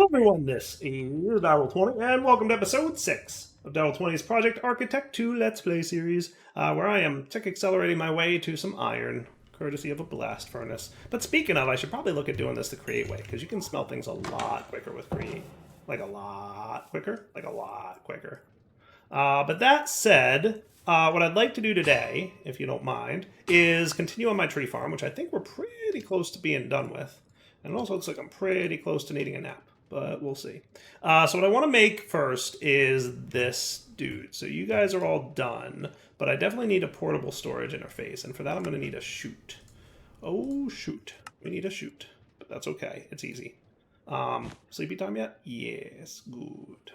Hello everyone, this is Darrell20, and welcome to episode 6 of Darrell20's Project Architect 2 Let's Play series, where I am tech accelerating my way to some iron, courtesy of a blast furnace. But speaking of, I should probably look at doing this the create way, because you can smelt things a lot quicker with create. Like a lot quicker? Like a lot quicker. But that said, what I'd like to do today, if you don't mind, is continue on my tree farm, which I think we're pretty close to being done with. And it also looks like I'm pretty close to needing a nap, but we'll see. So what I want to make first is this dude. So you guys are all done, but I definitely need a portable storage interface, and for that I'm going to need a chute. Oh, shoot. We need a chute, but that's okay. It's easy. Sleepy time yet? Yes, good.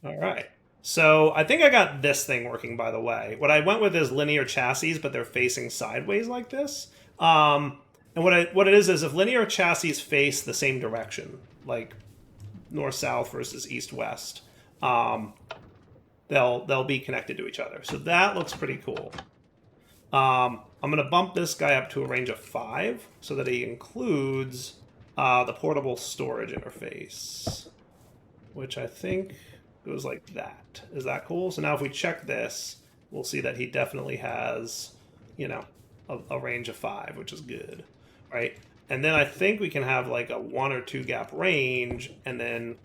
All right. So I think I got this thing working, by the way. What I went with is linear chassis, but they're facing sideways like this. And what it is if linear chassis face the same direction, like north-south versus east-west, they'll be connected to each other. So that looks pretty cool. I'm going to bump this guy up to a range of 5 so that he includes the portable storage interface, which I think goes like that. Is that cool? So now if we check this, we'll see that he definitely has, you know, a range of 5, which is good, right? And then I think we can have like a 1 or 2 gap range, and then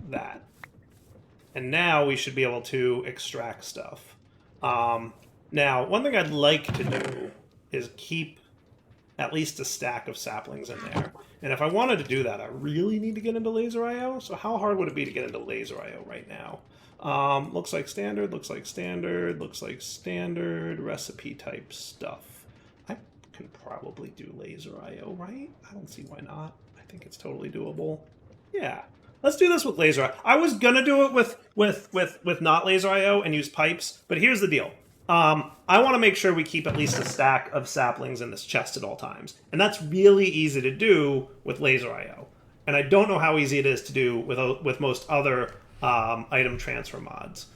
that. And now we should be able to extract stuff. Now, one thing I'd like to do is keep at least a stack of saplings in there. And if I wanted to do that, I really need to get into laser IO. So how hard would it be to get into laser IO right now? Looks like standard, looks like standard, looks like standard recipe type stuff. I can probably do laser IO, right? I don't see why not. I think it's totally doable. Yeah. Let's do this with laser IO. I was gonna do it with not laser IO and use pipes, but here's the deal. I want to make sure we keep at least a stack of saplings in this chest at all times. And that's really easy to do with laser IO. And I don't know how easy it is to do with most other item transfer mods.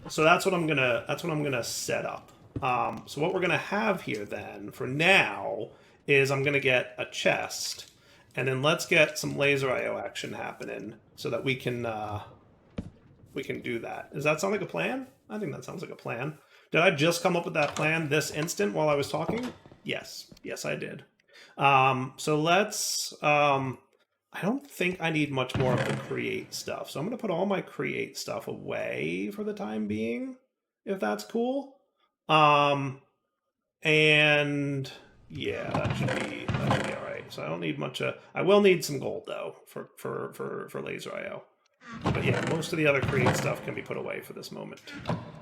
So that's what I'm gonna set up. So what we're gonna have here then for now is I'm gonna get a chest, and then let's get some laser IO action happening so that we can do that. Does that sound like a plan? I think that sounds like a plan. Did I just come up with that plan this instant while I was talking? Yes. Yes, I did. So let's... I don't think I need much more of the create stuff. So I'm going to put all my create stuff away for the time being, if that's cool. And yeah, that should be all right. So I don't need much. I will need some gold though for laser IO. But yeah, most of the other create stuff can be put away for this moment.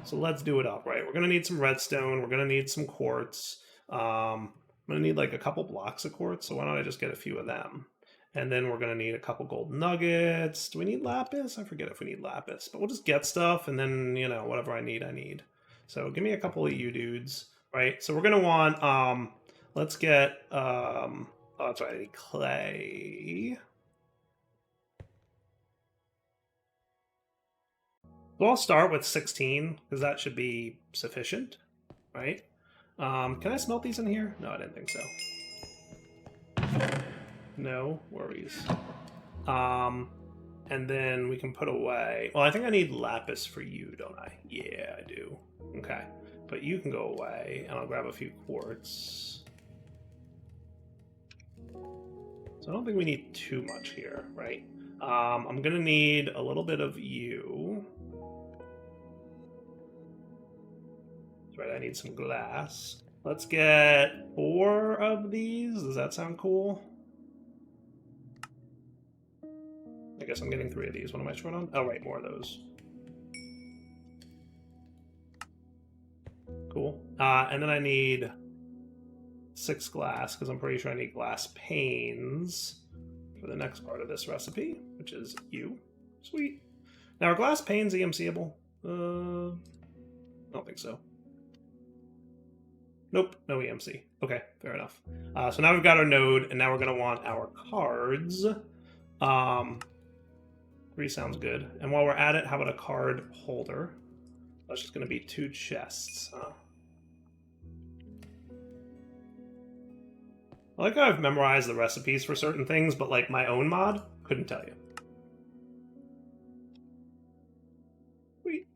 So let's do it up, right? We're going to need some redstone. We're going to need some quartz. I'm going to need like a couple blocks of quartz, so why don't I just get a few of them? And then we're going to need a couple gold nuggets. Do we need lapis? I forget if we need lapis. But we'll just get stuff, and then, you know, whatever I need, I need. So give me a couple of you dudes, right? So we're going to want, let's get, oh, that's right, I need clay. So I'll start with 16, because that should be sufficient, right? Can I smelt these in here? No, I didn't think so. No worries. And then we can put away... Well, I think I need lapis for you, don't I? Yeah, I do. Okay. But you can go away, and I'll grab a few quartz. So I don't think we need too much here, right? I'm going to need a little bit of you. Right, I need some glass. Let's get 4 of these. Does that sound cool? I guess I'm getting 3 of these. What am I short on? Oh, right, more of those. Cool. And then I need 6 glass, because I'm pretty sure I need glass panes for the next part of this recipe, which is you. Sweet. Now, are glass panes EMCable? I don't think so. Nope, no EMC. Okay, fair enough. So now we've got our node, and now we're going to want our cards. 3 sounds good. And while we're at it, how about a card holder? That's just going to be 2 chests. I like how I've memorized the recipes for certain things, but like my own mod, couldn't tell you. Sweet.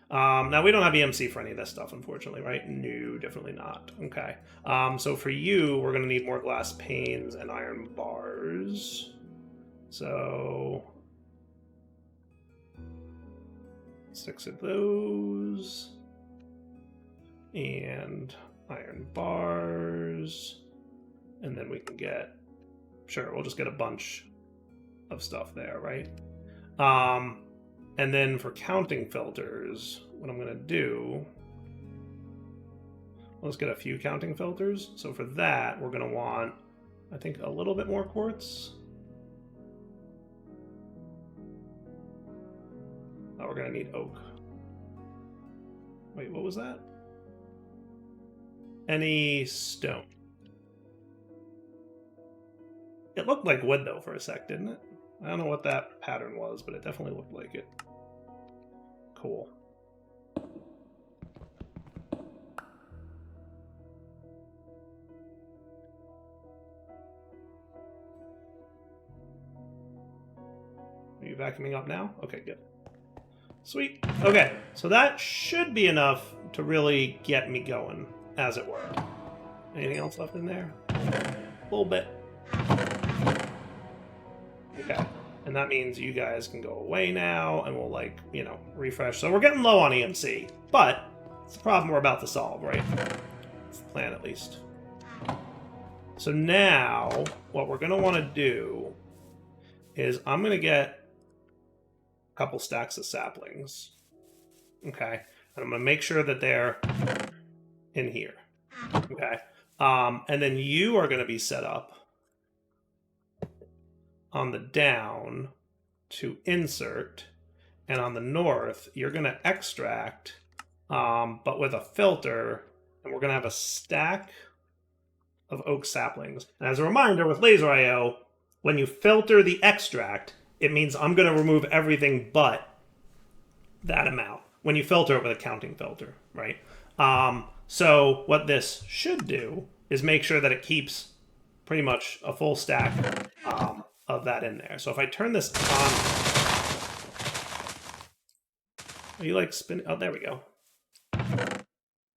Now we don't have EMC for any of this stuff, unfortunately, right? No, definitely not. Okay. So for you, we're gonna need more glass panes and iron bars. So 6 of those. And iron bars. And then we can get, sure, we'll just get a bunch of stuff there, right? And then for counting filters, what I'm going to do, let's get a few counting filters. So for that, we're going to want, I think, a little bit more quartz. Oh, we're going to need oak. Wait, what was that? Any stone. It looked like wood, though, for a sec, didn't it? I don't know what that pattern was, but it definitely looked like it. Cool. Are you vacuuming up now? Okay, good. Sweet. Okay, so that should be enough to really get me going, as it were. Anything else left in there? A little bit. Okay. And that means you guys can go away now, and we'll, like, you know, refresh. So we're getting low on EMC, but it's a problem we're about to solve, right? It's the plan, at least. So now, what we're going to want to do is I'm going to get a couple stacks of saplings. Okay? And I'm going to make sure that they're in here. Okay? And then you are going to be set up on the down to insert, and on the north, you're going to extract, but with a filter, and we're going to have a stack of oak saplings. And as a reminder, with Laser IO, when you filter the extract, it means I'm going to remove everything but that amount when you filter it with a counting filter, right? So what this should do is make sure that it keeps pretty much a full stack of that in there. So if I turn this on, are you like spinning? Oh, there we go.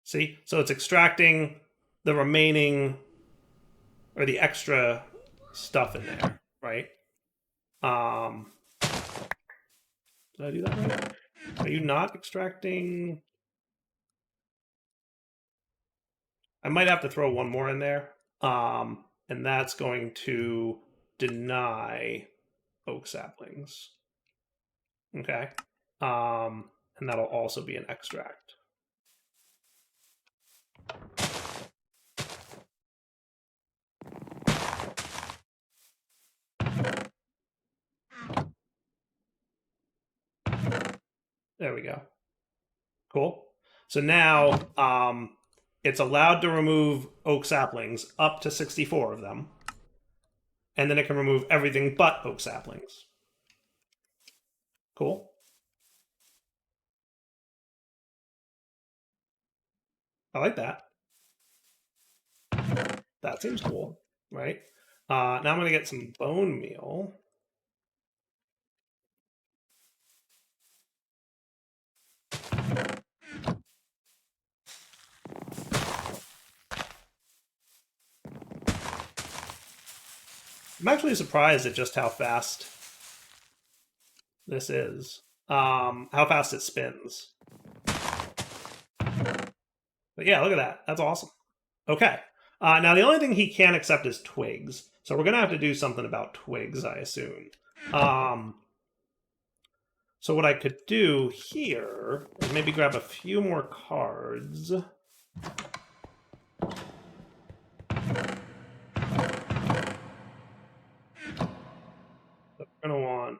See? So it's extracting the remaining, or the extra stuff in there, right? Did I do that right? Are you not extracting? I might have to throw one more in there. And that's going to deny oak saplings. Okay. And that'll also be an extract. There we go. Cool. So now it's allowed to remove oak saplings up to 64 of them. And then it can remove everything but oak saplings. Cool. I like that. That seems cool, right? Now I'm going to get some bone meal. I'm actually surprised at just how fast this is. How fast it spins. But yeah, look at that. That's awesome. Okay. Now the only thing he can't accept is twigs. So we're going to have to do something about twigs, I assume. So what I could do here is maybe grab a few more cards. But we're going to want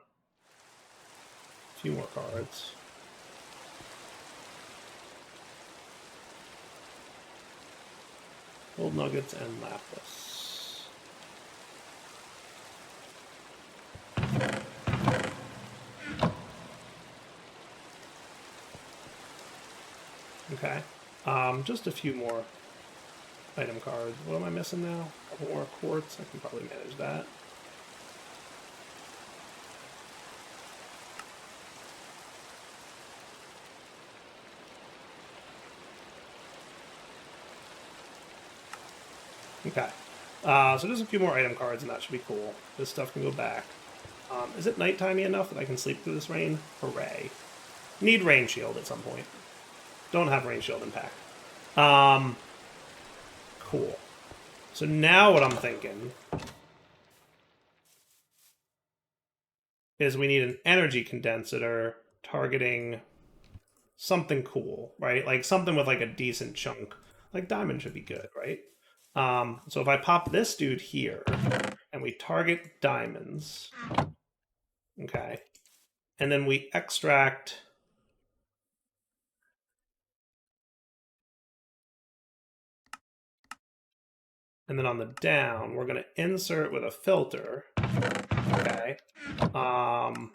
a few more cards. Gold nuggets and lapis. Okay. Just a few more item cards. What am I missing now? A couple more quartz. I can probably manage that. Okay. So there's a few more item cards, and that should be cool. This stuff can go back. Is it nighttime enough that I can sleep through this rain? Hooray. Need rain shield at some point. Don't have rain shield in pack. Cool. So now what I'm thinking is we need an energy condenser targeting something cool, right? Like something with like a decent chunk. Like diamond should be good, right? So if I pop this dude here and we target diamonds, okay, and then we extract and then on the down, we're going to insert with a filter, okay, and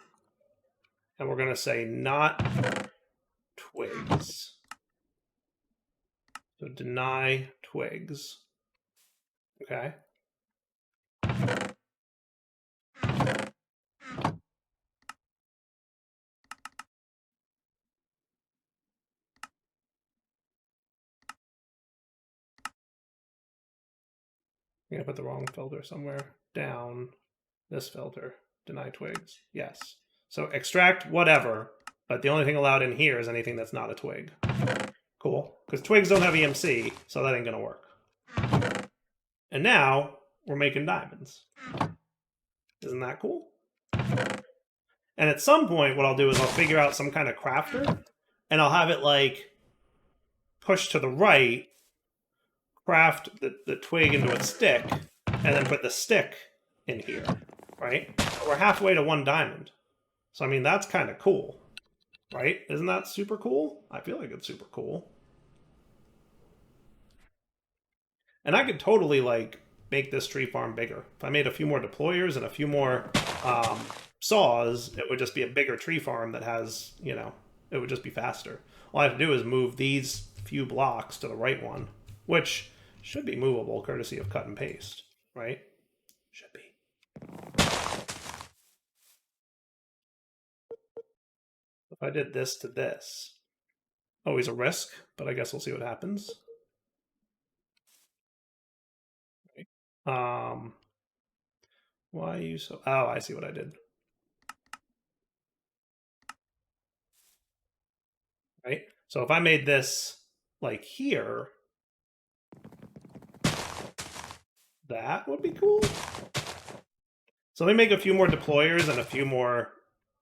we're going to say not twigs. So deny twigs, okay. I'm going to put the wrong filter somewhere. Down, this filter, deny twigs, yes. So extract whatever, but the only thing allowed in here is anything that's not a twig. Cool, because twigs don't have EMC, so that ain't gonna work. And now, we're making diamonds. Isn't that cool? And at some point, what I'll do is I'll figure out some kind of crafter, and I'll have it, like, push to the right, craft the twig into a stick, and then put the stick in here, right? We're halfway to 1 diamond. So, I mean, that's kind of cool, right? Isn't that super cool? I feel like it's super cool. And I could totally, like, make this tree farm bigger. If I made a few more deployers and a few more saws, it would just be a bigger tree farm that has, you know, it would just be faster. All I have to do is move these few blocks to the right one, which should be movable courtesy of cut and paste, right? Should be. If I did this to this, always a risk, but I guess we'll see what happens. Why are you so... Oh, I see what I did. Right? So if I made this like here, that would be cool. So let me make a few more deployers and a few more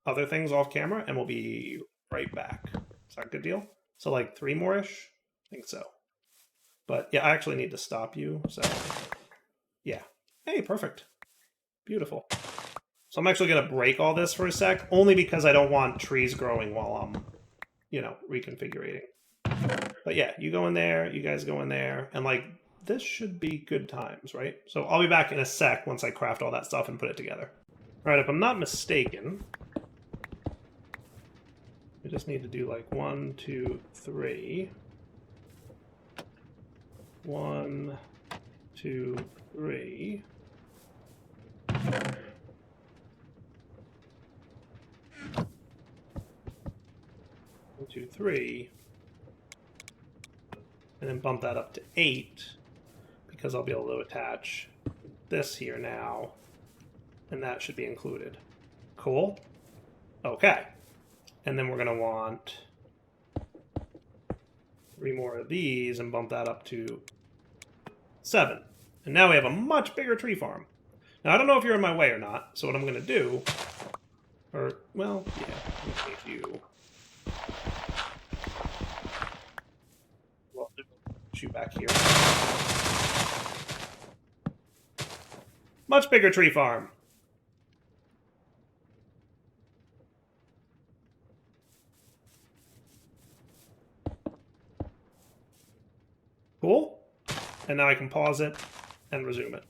other things off camera, and we'll be right back. Is that a good deal? So like 3 more-ish? I think so. But yeah, I actually need to stop you, so yeah. Hey, perfect. Beautiful. So I'm actually going to break all this for a sec, only because I don't want trees growing while I'm, you know, reconfiguring. But yeah, you go in there, you guys go in there, and like, this should be good times, right? So I'll be back in a sec once I craft all that stuff and put it together. All right, if I'm not mistaken, we just need to do like 1, 2, 3. 1, 2, 3. 1, 2, 3. And then bump that up to 8, because I'll be able to attach this here now, and that should be included. Cool? Okay. And then we're going to want 3 more of these and bump that up to 7. And now we have a much bigger tree farm. Now, I don't know if you're in my way or not, so what I'm going to do... Or, well, yeah, let me change you... Well, shoot back here. Much bigger tree farm. Cool. And now I can pause it and resume it.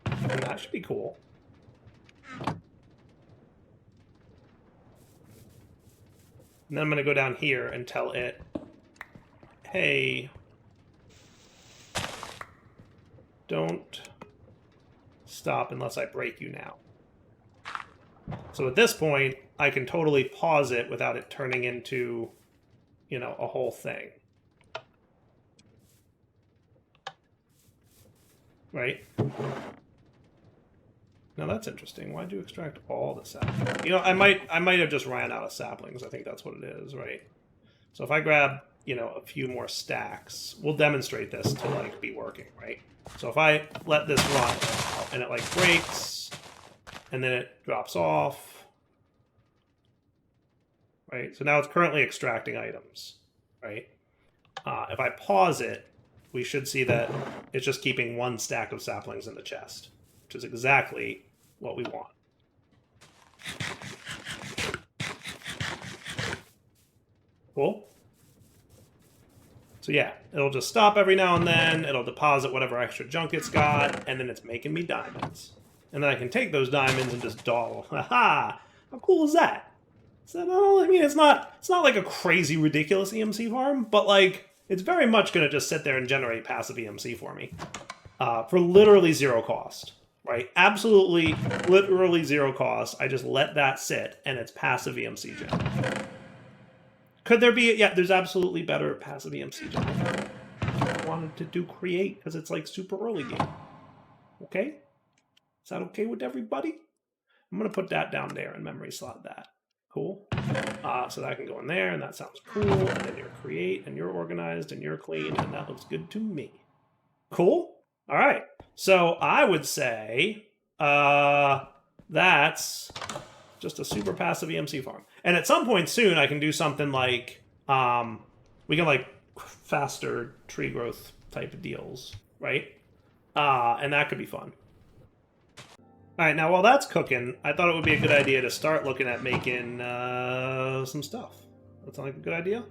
And that should be cool. And then I'm going to go down here and tell it hey, don't stop unless I break you now. So at this point, I can totally pause it without it turning into, you know, a whole thing. Right? Now that's interesting. Why'd you extract all the saplings? You know, I might have just ran out of saplings. I think that's what it is, right? So if I grab, you know, a few more stacks, we'll demonstrate this to like be working, right? So if I let this run and it like breaks and then it drops off, right? So now it's currently extracting items, right? If I pause it, we should see that it's just keeping one stack of saplings in the chest, which is exactly what we want. Cool? So yeah, it'll just stop every now and then, it'll deposit whatever extra junk it's got, and then it's making me diamonds. And then I can take those diamonds and just dawdle. Haha! How cool is that? So, no, I mean, it's not like a crazy, ridiculous EMC farm, but like, it's very much going to just sit there and generate passive EMC for me. For literally zero cost, right? Absolutely, literally zero cost. I just let that sit, and it's passive EMC gen. Could there be... Yeah, there's absolutely better passive EMC gen. I wanted to do create, because it's like super early game. Okay? Is that okay with everybody? I'm going to put that down there and memory slot that. Cool. So that can go in there, and that sounds cool. And then you're create, and you're organized, and you're clean, and that looks good to me. Cool. All right. So I would say that's just a super passive EMC farm. And at some point soon, I can do something like we can like faster tree growth type of deals, right? And that could be fun. All right, now while that's cooking, I thought it would be a good idea to start looking at making some stuff. That sound like a good idea?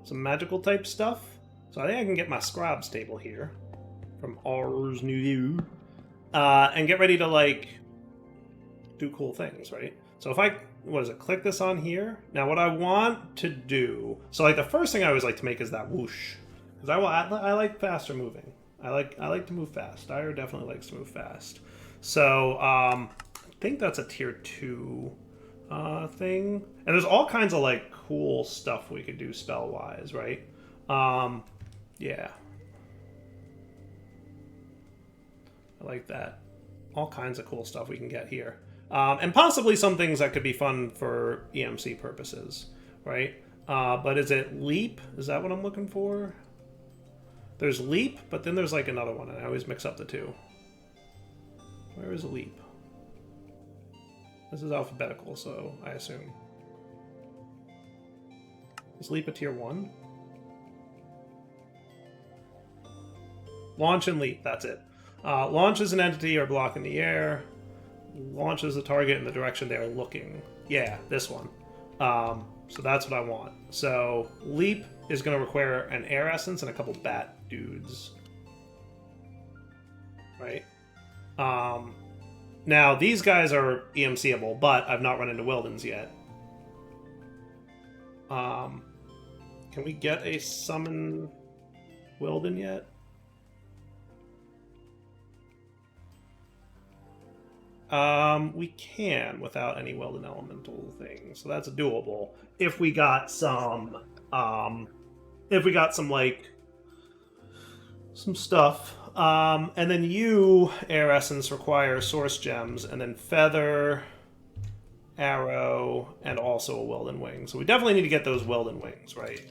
Some magical type stuff. So I think I can get my scribes table here from Ars Nouveau and get ready to like do cool things, right? So if I, what is it, click this on here. Now what I want to do, so like the first thing I always like to make is that whoosh, because I like faster moving. I like to move fast. Dyer definitely likes to move fast. So I think that's a tier 2 thing. And there's all kinds of like cool stuff we could do spell wise, right? Yeah. I like that. All kinds of cool stuff we can get here. And possibly some things that could be fun for EMC purposes, right? But is it leap? Is that what I'm looking for? There's leap, but then there's like another one, and I always mix up the two. Where is leap? This is alphabetical, so I assume. Is leap a tier 1? Launch and leap, that's it. Launches an entity or block in the air. Launches a target in the direction they are looking. Yeah, this one. So that's what I want. So leap is going to require an air essence and a couple bat dudes. Right? Now, these guys are EMCable, but I've not run into Wildens yet. Can we get a summon Wilden yet? We can without any Weldon elemental things, so that's doable. If we got some, like some stuff, and then you, Air Essence, require Source Gems, and then Feather, Arrow, and also a Weldon Wing. So we definitely need to get those Weldon Wings, right?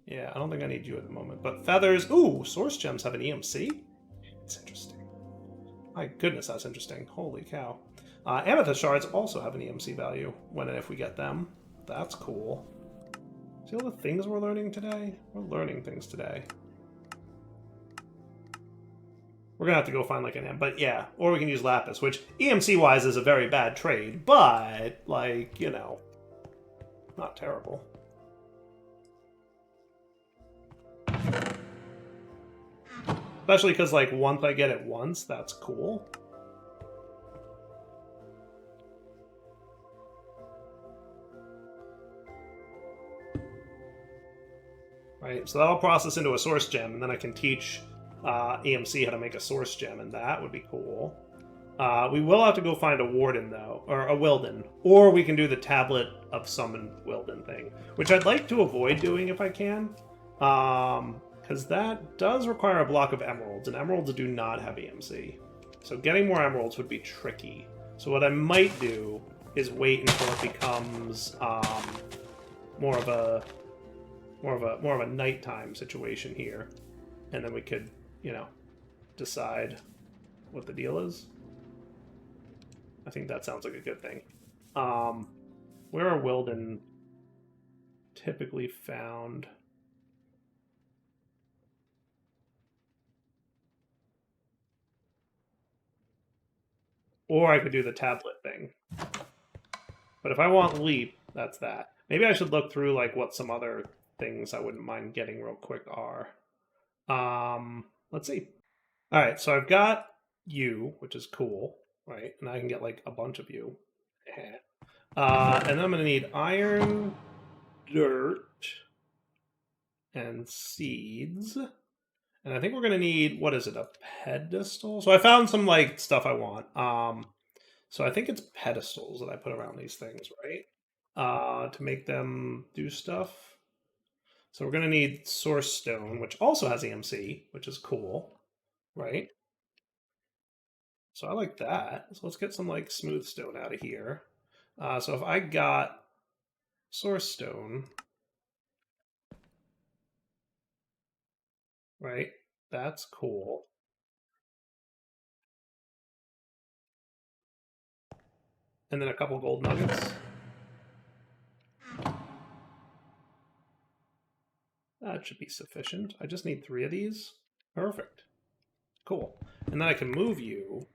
Yeah, I don't think I need you at the moment, but Feathers. Ooh, Source Gems have an EMC. It's interesting. My goodness, that's interesting. Holy cow. Amethyst Shards also have an EMC value when and if we get them. That's cool. See all the things we're learning today? We're learning things today. We're going to have to go find like an M, but yeah. Or we can use Lapis, which EMC-wise is a very bad trade, but, like, you know, not terrible. Especially because, like, once I get it once, that's cool. right? So that'll process into a source gem, and then I can teach EMC how to make a source gem, and that would be cool. We will have to go find a warden, though, or a Wilden, or we can do the tablet of summon Wilden thing, which I'd like to avoid doing if I can, because that does require a block of emeralds, and emeralds do not have EMC. So getting more emeralds would be tricky. So what I might do is wait until it becomes more of a nighttime situation here, and then we could, you know, decide what the deal is. I think that sounds like a good thing. Where are Wilden typically found? Or I could do the tablet thing. But if I want leap, that's that. Maybe I should look through like what some other things I wouldn't mind getting real quick are. Let's see. All right, so I've got you, which is cool, right? And I can get like a bunch of you. And then I'm going to need iron, dirt, and seeds. And I think we're going to need, what is it, a pedestal? So I found some like stuff I want. So I think it's pedestals that I put around these things, right? To make them do stuff. So we're going to need source stone, which also has EMC, which is cool, right? So I like that. So let's get some like smooth stone out of here. So if I got source stone, right, that's cool. And then a couple gold nuggets. That should be sufficient. I just need 3 of these. Perfect. Cool. And then I can move you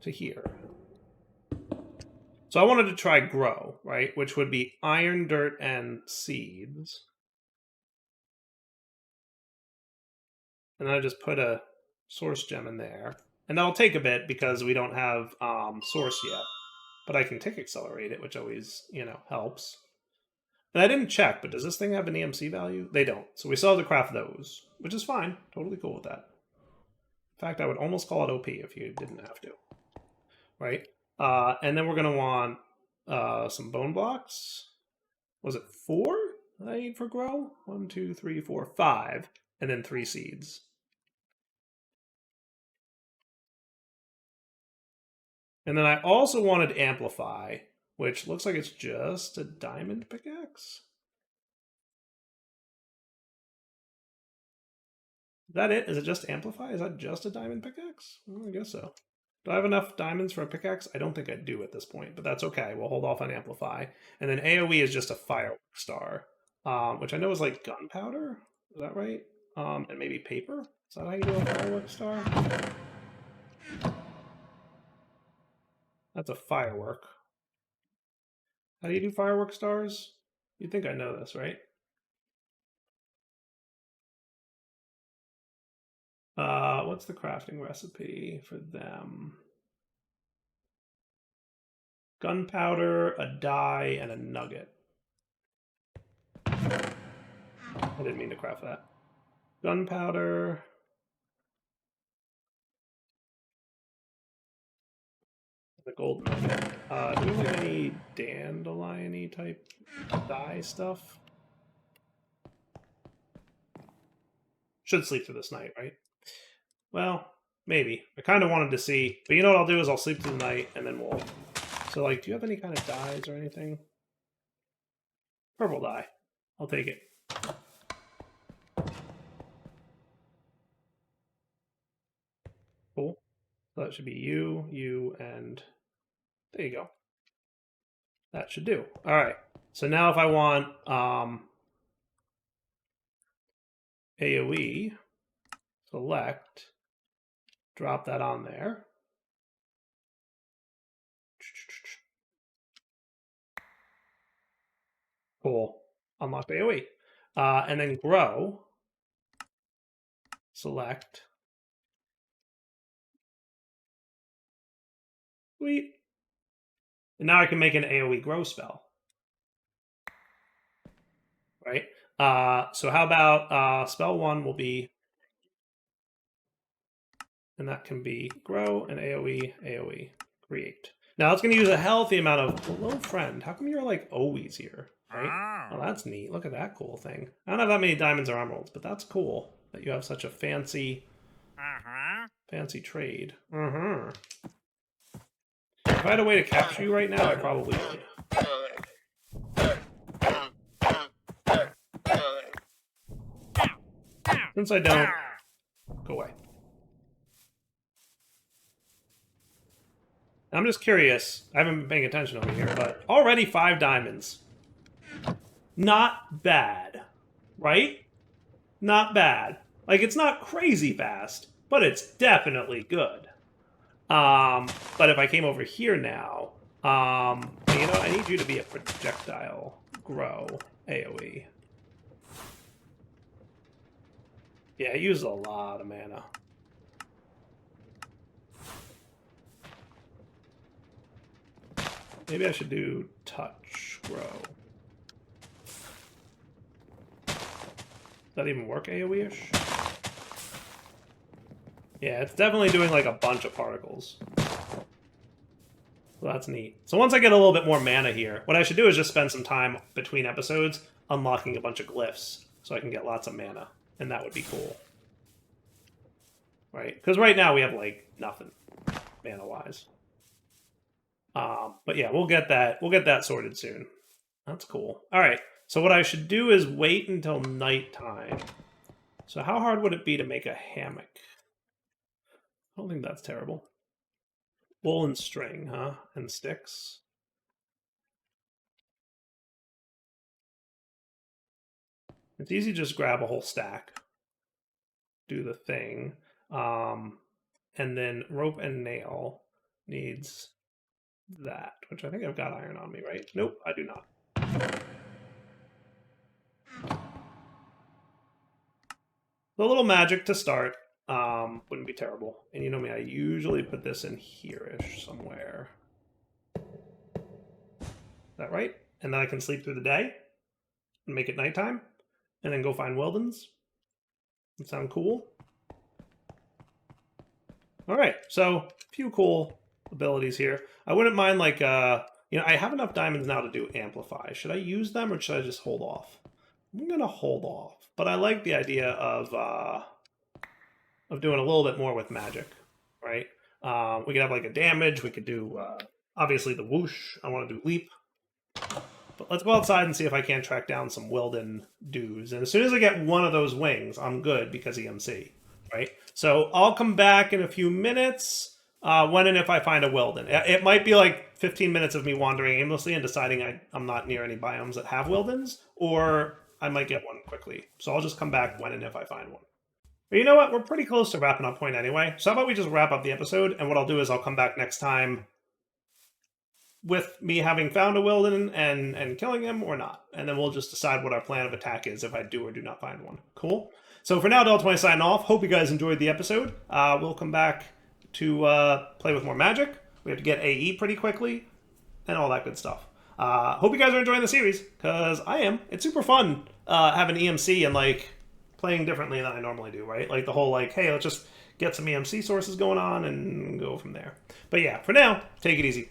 to here. So I wanted to try grow, right? Which would be iron, dirt, and seeds. And then I just put a source gem in there. And that'll take a bit because we don't have source yet. But I can tick accelerate it, which always, you know, helps. And I didn't check, but does this thing have an EMC value? They don't. So we still have to craft those, which is fine. Totally cool with that. In fact, I would almost call it OP if you didn't have to. Right? And then we're going to want some bone blocks. Was it 4 that I need for grow? 1, 2, 3, 4, 5. And then 3 seeds. And then I also wanted amplify, which looks like it's just a diamond pickaxe. Is that it? Is it just amplify? Is that just a diamond pickaxe? Well, I guess so. Do I have enough diamonds for a pickaxe? I don't think I do at this point, but that's okay. We'll hold off on amplify. And then AOE is just a firework star, which I know is like gunpowder. Is that right? And maybe paper? Is that how you do a firework star? That's a firework. How do you do firework stars? You'd think I know this, right? What's the crafting recipe for them? Gunpowder, a dye, and a nugget. I didn't mean to craft that. Gunpowder. The gold nugget. Do we have any dandelion-y type dye stuff? Should sleep through this night, right? Well, maybe. I kind of wanted to see. But you know what I'll do is I'll sleep through the night and then we'll... So, like, do you have any kind of dyes or anything? Purple dye. I'll take it. Cool. So that should be you, and there you go. That should do. All right. So now if I want AOE, select, drop that on there. Cool. Unlock AOE. And then grow, select. Sweet. And now I can make an AOE grow spell. Right? So how about spell 1 will be, and that can be grow and AOE, create. Now it's going to use a healthy amount of, hello friend, how come you're like always here, right? Oh, that's neat. Look at that cool thing. I don't have that many diamonds or emeralds, but that's cool that you have such a fancy, fancy trade. If I had a way to capture you right now, I probably would. Since I don't, go away. I'm just curious. I haven't been paying attention over here, but already 5 diamonds. Not bad, right? Not bad. Like, it's not crazy fast, but it's definitely good. But if I came over here now, you know, I need you to be a projectile. Grow. AoE. Yeah, I use a lot of mana. Maybe I should do touch, grow. Does that even work AoE-ish? Yeah, it's definitely doing like a bunch of particles. So that's neat. So once I get a little bit more mana here, what I should do is just spend some time between episodes unlocking a bunch of glyphs so I can get lots of mana. And that would be cool. Right? Because right now we have like nothing mana-wise. But yeah, we'll get that sorted soon. That's cool. All right. So what I should do is wait until nighttime. So how hard would it be to make a hammock? I don't think that's terrible. Wool and string, huh? And sticks. It's easy to just grab a whole stack. Do the thing. And then rope and nail needs that, which I think I've got iron on me, right? Nope, I do not. A little magic to start wouldn't be terrible. And you know me, I usually put this in here-ish somewhere. Is that right? And then I can sleep through the day and make it nighttime and then go find Wildens. That sound cool? All right, so a few cool abilities here. I wouldn't mind like, you know, I have enough diamonds now to do amplify. Should I use them or should I just hold off? I'm gonna hold off, but I like the idea of doing a little bit more with magic, right? We could have like a damage. We could do obviously the whoosh. I want to do leap, but let's go outside and see if I can't track down some Wilden dudes. And as soon as I get one of those wings, I'm good because EMC, right? So I'll come back in a few minutes when and if I find a Wilden. It might be like 15 minutes of me wandering aimlessly and deciding I'm not near any biomes that have Wildens, or I might get one quickly. So I'll just come back when and if I find one. But you know what? We're pretty close to wrapping up point anyway. So how about we just wrap up the episode, and what I'll do is I'll come back next time with me having found a Wilden and killing him or not. And then we'll just decide what our plan of attack is if I do or do not find one. Cool? So for now, Del20 signing off. Hope you guys enjoyed the episode. We'll come back to play with more magic. We have to get AE pretty quickly and all that good stuff. Hope you guys are enjoying the series, because I am. It's super fun having EMC and like playing differently than I normally do, right? Like the whole like, hey, let's just get some EMC sources going on and go from there. But yeah, for now, take it easy.